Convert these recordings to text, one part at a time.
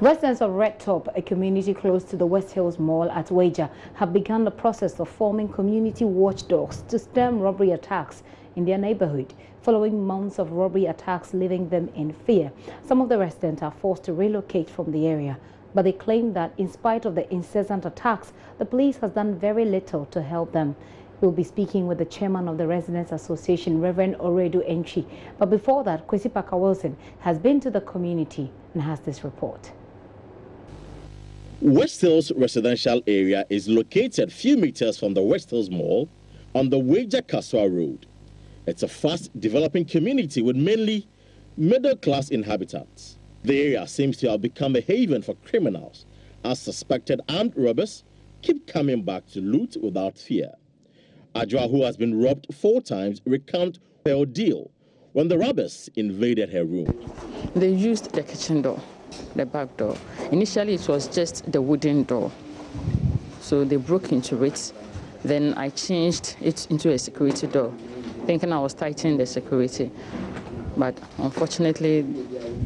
Residents of Red Top, a community close to the West Hills Mall at Weija, have begun the process of forming community watchdogs to stem robbery attacks in their neighborhood, following months of robbery attacks leaving them in fear. Some of the residents are forced to relocate from the area, but they claim that in spite of the incessant attacks, the police has done very little to help them. We'll be speaking with the chairman of the Residents Association, Reverend Oredu Enchi. But before that, Kwesi Parker Wilson has been to the community and has this report. West Hills residential area is located few meters from the West Hills Mall on the Weija Kaswa Road. It's a fast developing community with mainly middle-class inhabitants. The area seems to have become a haven for criminals, as suspected armed robbers keep coming back to loot without fear. Ajwa, who has been robbed 4 times, recounts her ordeal when the robbers invaded her room. They used the kitchen door, the back door. Initially, it was just the wooden door. So they broke into it. Then I changed it into a security door, thinking I was tightening the security. But unfortunately,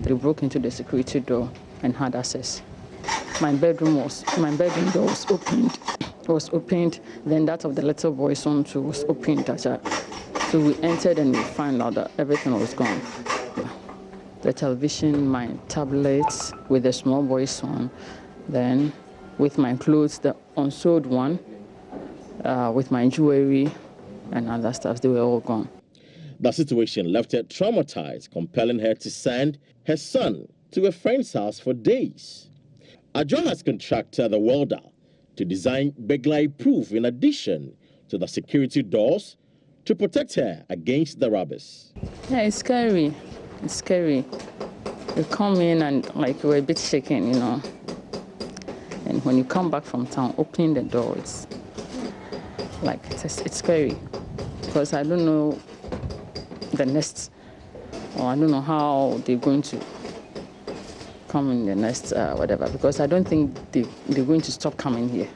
they broke into the security door and had access. My bedroom door was opened. Then that of the little boy's room too was opened. So we entered and we found out that everything was gone. The television, my tablets with the small boy's one, then with my clothes, the unsold one, with my jewelry and other stuff, they were all gone. The situation left her traumatized, compelling her to send her son to a friend's house for days. Ajwa has contracted the welder to design burglary-proof in addition to the security doors to protect her against the robbers. Yeah, it's scary. It's scary. You come in and like you're a bit shaken, you know. And when you come back from town, opening the door, it's like it's scary because I don't know the next, or I don't know how they're going to come in the next whatever. Because I don't think they're going to stop coming here.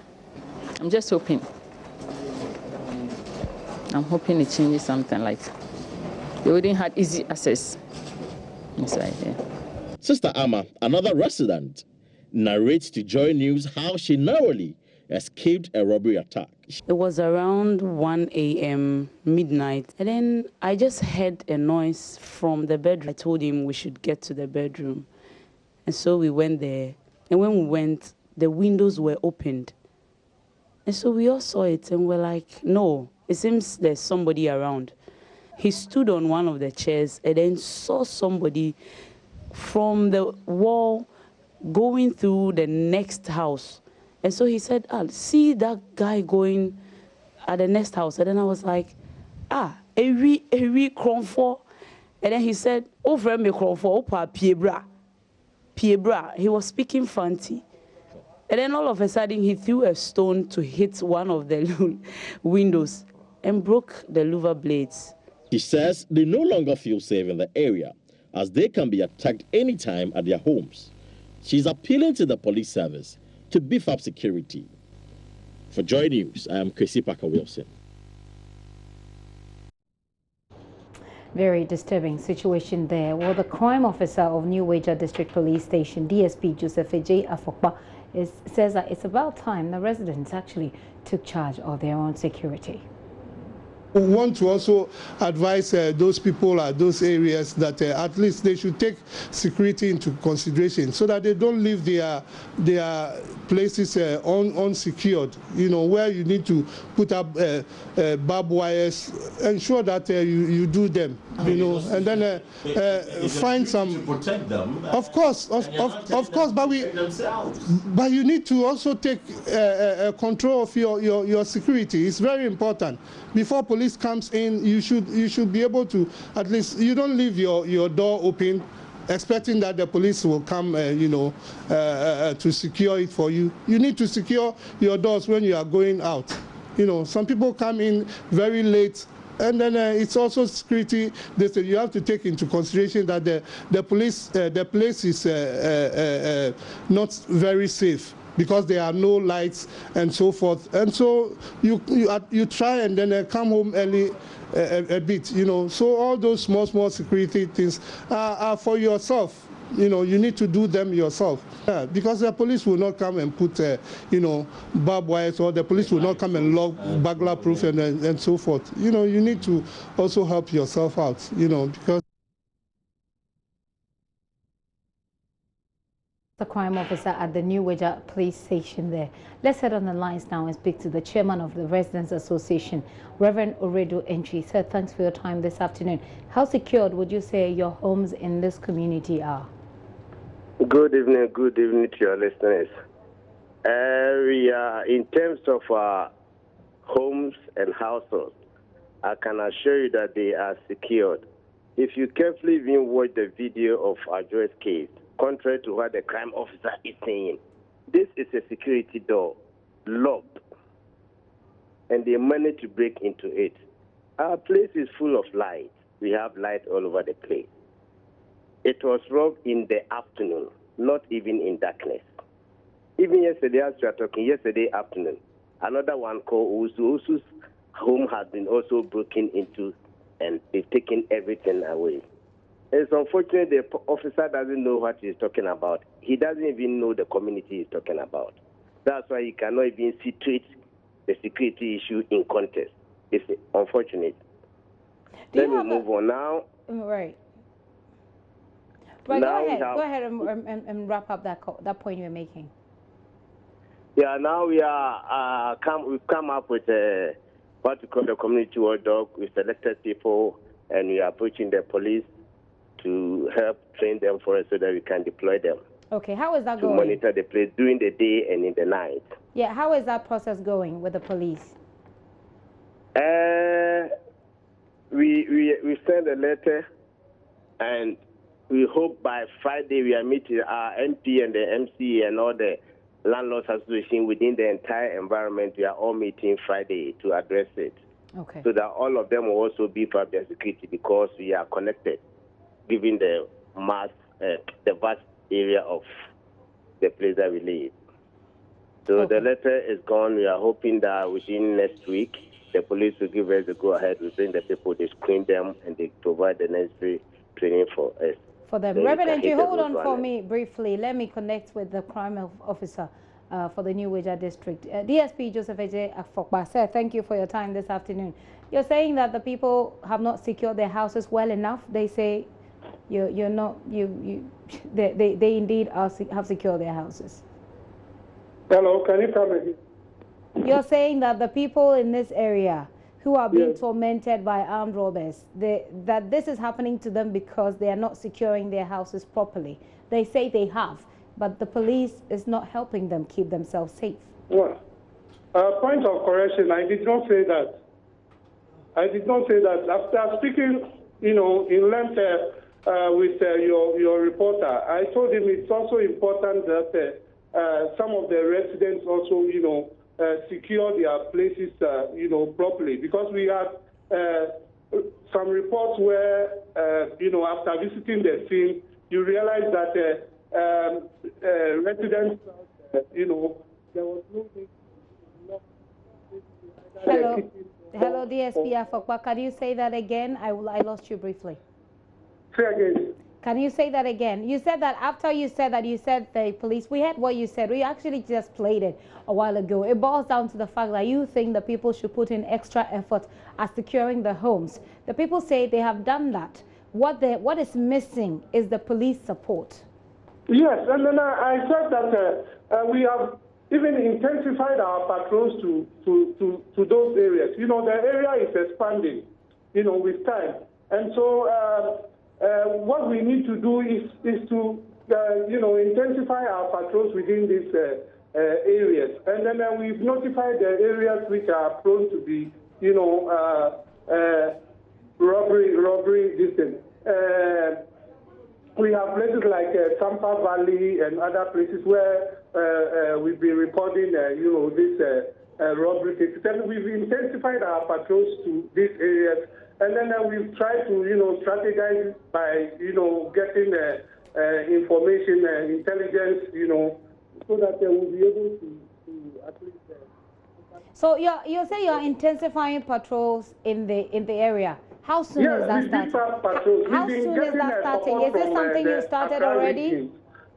I'm just hoping. I'm hoping it changes something, like they wouldn't have easy access inside here. Sister Amma, another resident, narrates to JoyNews how she narrowly escaped a robbery attack. It was around 1 a.m. midnight, and then I just heard a noise from the bedroom. I told him we should get to the bedroom, and so we went there. And when we went, the windows were opened, and so we all saw it, and we're like, no, it seems there's somebody around. He stood on one of the chairs and then saw somebody from the wall going through the next house. And so he said, see that guy going at the next house. And then I was like, every kronfo. And then he said, over me kronfo, opa piebra. He was speaking Fanti. And then all of a sudden he threw a stone to hit one of the windows and broke the louver blades. She says they no longer feel safe in the area as they can be attacked anytime at their homes. She's appealing to the police service to beef up security. For JoyNews, I am Kwesi Parker Wilson. Very disturbing situation there. Well, the crime officer of New Weija District Police Station, DSP Joseph J. Afokpa, says that it's about time the residents actually took charge of their own security. We want to also advise those people at those areas that at least they should take security into consideration so that they don't leave their places unsecured, you know, where you need to put up barbed wires. Ensure that you do them, you know, and then find some to protect them. Of course, but you need to also take control of your security. It's very important. Before police comes in, you should be able to, at least, you don't leave your door open expecting that the police will come, to secure it for you. You need to secure your doors when you are going out. You know, some people come in very late, and then it's also security. You have to take into consideration that the place is not very safe, because there are no lights and so forth. And so you try and then come home early a bit, you know. So all those small security things are for yourself. you need to do them yourself. Because the police will not come and put, barbed wires, or the police will not come and lock burglar proof and so forth. You need to also help yourself out, because the crime officer at the New Weija police station there. Let's head on the lines now and speak to the chairman of the Residents Association, Reverend Oredo Entry. Sir, thanks for your time this afternoon. How secured would you say your homes in this community are? Good evening to your listeners. We are, in terms of homes and households, I can assure you that they are secured. If you carefully even watch the video of Joy's case, contrary to what the crime officer is saying, this is a security door, locked, and they managed to break into it. Our place is full of light. We have light all over the place. It was robbed in the afternoon, not even in darkness. Even yesterday, as we are talking, yesterday afternoon, another one called Usu's home has been also broken into, and they've taken everything away. It's unfortunate the officer doesn't know what he's talking about. He doesn't even know the community he's talking about. That's why he cannot even situate the security issue in context. It's unfortunate. Let me move on now. Right. Right, go ahead and wrap up that point you're making. Yeah, now we are we've come up with what we call the community watchdog. We selected people and we are approaching the police to help train them for us so that we can deploy them. Okay, how is that going? To monitor the place during the day and in the night. Yeah, how is that process going with the police? We sent a letter, and we hope by Friday we are meeting our MP and the MC and all the landlords association within the entire environment. We are all meeting Friday to address it. Okay. So that all of them will also beef up their security because we are connected, given the the vast area of the place that we live. So the letter is gone. We are hoping that within next week, the police will give us the go-ahead. We bring the people, they screen them, and they provide the necessary training for us. For them. Reverend, you hold on for me briefly. Let me connect with the crime officer for the New Weija district. DSP Joseph J. Afokba, sir, thank you for your time this afternoon. You're saying that the people have not secured their houses well enough. They say they indeed have secured their houses. Hello, can you come again? You're saying that the people in this area who are being tormented by armed robbers, that this is happening to them because they are not securing their houses properly. They say they have, but the police is not helping them keep themselves safe. Well, point of correction, I did not say that. I did not say that. After speaking, in length with your reporter, I told him it's also important that some of the residents also, secure their places, properly. Because we have some reports where, after visiting the scene, you realize that residents, there was no need to lock. Hello, DSP Afokba. Can you say that again? I lost you briefly. Say again. Can you say that again? You said that after you said the police, we heard what you said. We actually just played it a while ago. It boils down to the fact that you think the people should put in extra effort at securing the homes. The people say they have done that. What is missing is the police support. Yes, and then I said that we have even intensified our patrols to those areas. The area is expanding, with time. And so what we need to do is to, intensify our patrols within these areas. And then we've notified the areas which are prone to be, robbery distance. We have places like Sampa Valley and other places where we've been reporting, this robbery cases. And we've intensified our patrols to these areas. And then we've tried to, strategize by, getting information and intelligence, so that they will be able to at least. So you say you're intensifying patrols in the area. How soon is that starting? How soon is that starting? Is this something you started already?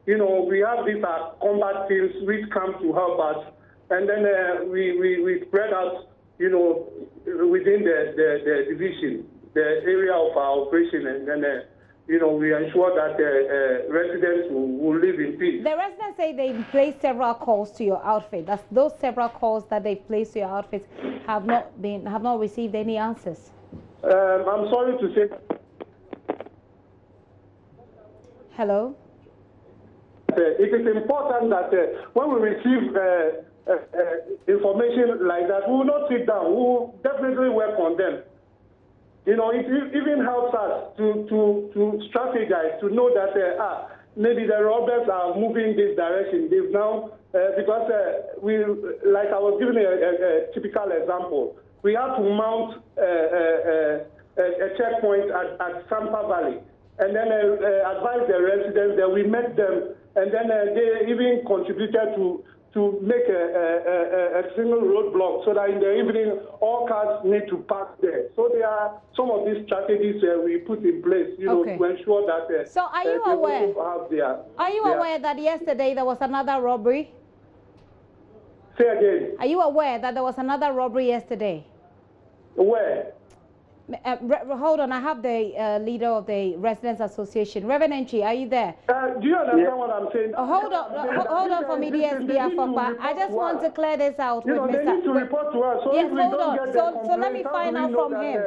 You know, we have these combat teams which come to help us, and then we spread out, you know, within the division, the area of our operation, and then, you know, we ensure that residents will live in peace. The residents say they've placed several calls to your outfit. That's those several calls that they've placed to your outfit have not received any answers. I'm sorry to say. Hello? It is important that when we receive information like that, we will not sit down. We will definitely work on them. You know, it even helps us to strategize, to know that maybe the robbers are moving this direction. They've now, because like I was giving a typical example, we have to mount a checkpoint at Sampa Valley, and then advise the residents that we met them, and then they even contributed to make a single roadblock so that in the evening all cars need to park there. So there are some of these strategies we put in place, you know, to ensure that. So are you aware? Are you aware that yesterday there was another robbery? Say again. Are you aware that there was another robbery yesterday? Where? Hold on, I have the leader of the Residents Association. Reverend Entry, are you there? Do you understand what I'm saying? Hold on for me, DSP Afokpa. I just want to clear this out with Mr. They need to report to us. So yes, hold on. So let me find out from him.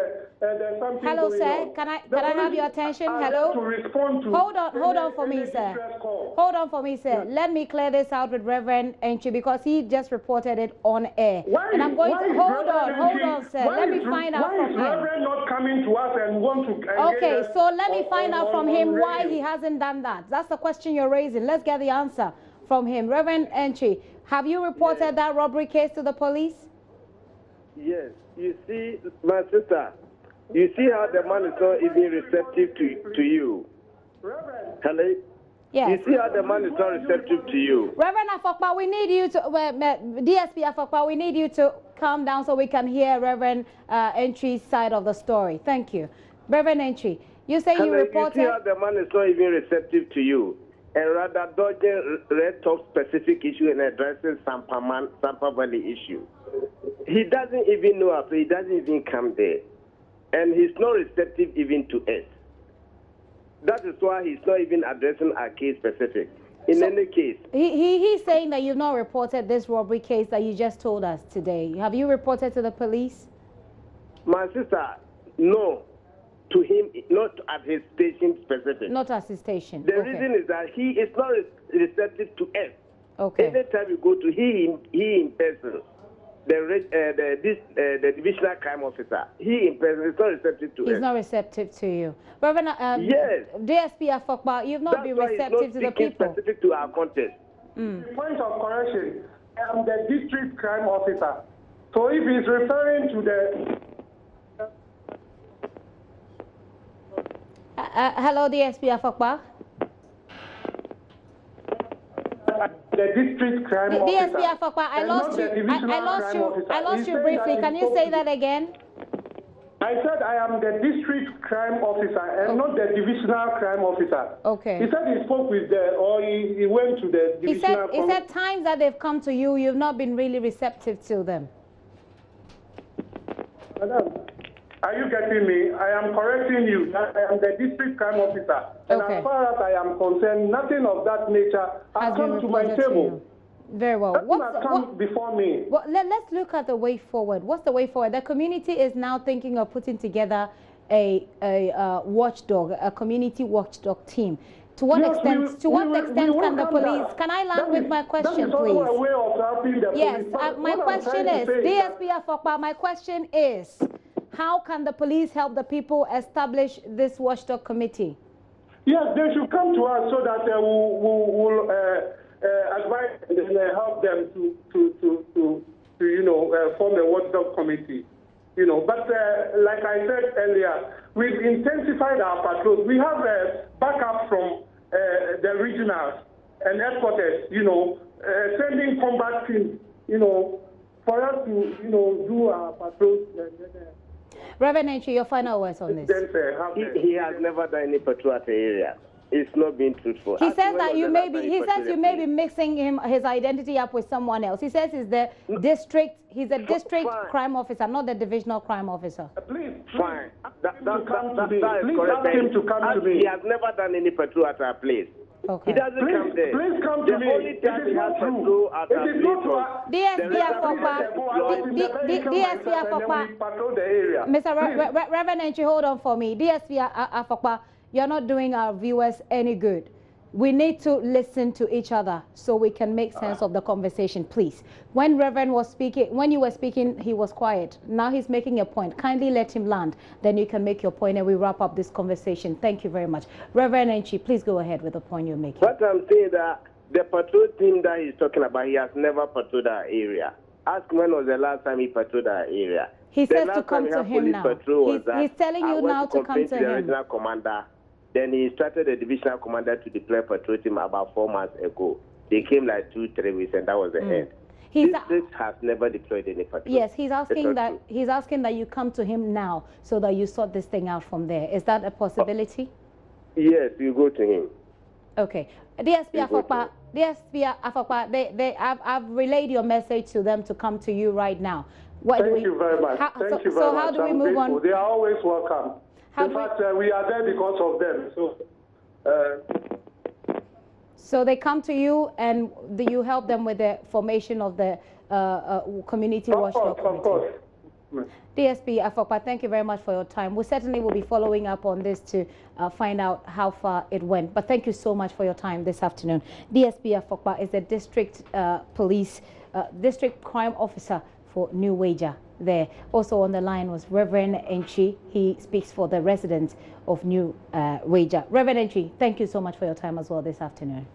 Hello, sir. Can I have your attention? Hello. Hold on for me, sir. Hold on for me, sir. Let me clear this out with Reverend Entry because he just reported it on air. And I'm going to hold on, sir. Let me find out from him. Coming to us and want to okay, so let me find out from him why he hasn't done that. That's the question you're raising. Let's get the answer from him. Reverend Entry, have you reported that robbery case to the police? Yes. You see, my sister, you see how the man is not even receptive to you. Reverend. Hello? Yes. You see how the man is not receptive to you. Reverend Afokpa, we need you to, DSP Afokpa, we need you to calm down so we can hear Reverend Entry's side of the story. Thank you. Reverend Entry, you say you reported... You see how the man is not even receptive to you, and rather dodging red talk specific issue and addressing Sampa Valley issue. He doesn't even know us, so he doesn't even come there. And he's not receptive even to us. That is why he's not even addressing our case specific. In any case. He's saying that you've not reported this robbery case that you just told us today. Have you reported to the police? My sister, no. To him, not at his station specific. Not at his station. The reason is that he is not receptive to us. Okay. Anytime you go to he in person, the divisional crime officer, he in person is not receptive to us. He's not receptive to you. Reverend, yes. DSP Afokpa, you've not been receptive to the people. Specific to our contest. The point of correction, I am the district crime officer. So if he's referring to the... hello, DSP Afokpa. The district crime officer. DSP Afokpa, I lost you briefly. Can you say that again? I said I am the district crime officer and not the divisional crime officer. Okay. He said he spoke with he went to the divisional. He said times that they've come to you, you've not been really receptive to them. Madam, are you getting me? I am correcting you. I am the district crime officer. And as far as I am concerned, nothing of that nature has come to my table. Very well. What come before me? Well, let's look at the way forward. What's the way forward? The community is now thinking of putting together a watchdog, a community watchdog team. To what extent? To what extent can the police? Can I land with my question, please? A way of helping the yes. police. My question is, DSP Afokpa. My question is, how can the police help the people establish this watchdog committee? Yes, they should come to us so that we'll advise and help them to form a watchdog committee. You know, but like I said earlier, we've intensified our patrols. We have backup from the regionals and headquarters. You know, sending combat teams. You know, for us to do our patrols. Reverend Entry, your final words on this. He has never done any patrol at the area. It's not being truthful. He says that you may be. He says you may be mixing his identity up with someone else. He says he's the district. He's a district crime officer, not the divisional crime officer. Please, fine. That is correct. Ask him to come to me. He has never done any patrol at our place. Okay. He doesn't come there. Please come to me. The only time he has patrol at our place was DSP Afokpa. Mr. Reverend Entry, hold on for me. DSP Afokpa, you're not doing our viewers any good. We need to listen to each other so we can make sense of the conversation, please. When Reverend was speaking, when you were speaking, he was quiet. Now he's making a point. Kindly let him land. Then you can make your point and we wrap up this conversation. Thank you very much. Reverend Enchi, please go ahead with the point you're making. What I'm saying that the patrol team that he's talking about, he has never patrolled our area. Ask when was the last time he patrolled our area. He says to come to him now. He's telling you now to come to him. The regional commander. Then he instructed the divisional commander to deploy patrol team about 4 months ago. They came like 2-3 weeks, and that was the end. District has never deployed any patrol. Yes, he's asking that you come to him now so that you sort this thing out from there. Is that a possibility? Yes, you go to him. Okay, DSP Afokpa, I've relayed your message to them to come to you right now. Thank you very much. Thank you very much. So how do we move on? They are always welcome. In fact, we are there because of them. So they come to you and you help them with the formation of the community watchdog committee. Of course. DSP Afokpa, thank you very much for your time. We certainly will be following up on this to find out how far it went. But thank you so much for your time this afternoon. DSP Afokpa is the district district crime officer for New Weija there. Also on the line was Reverend Enchi. He speaks for the residents of New Weija. Reverend Enchi, thank you so much for your time as well this afternoon.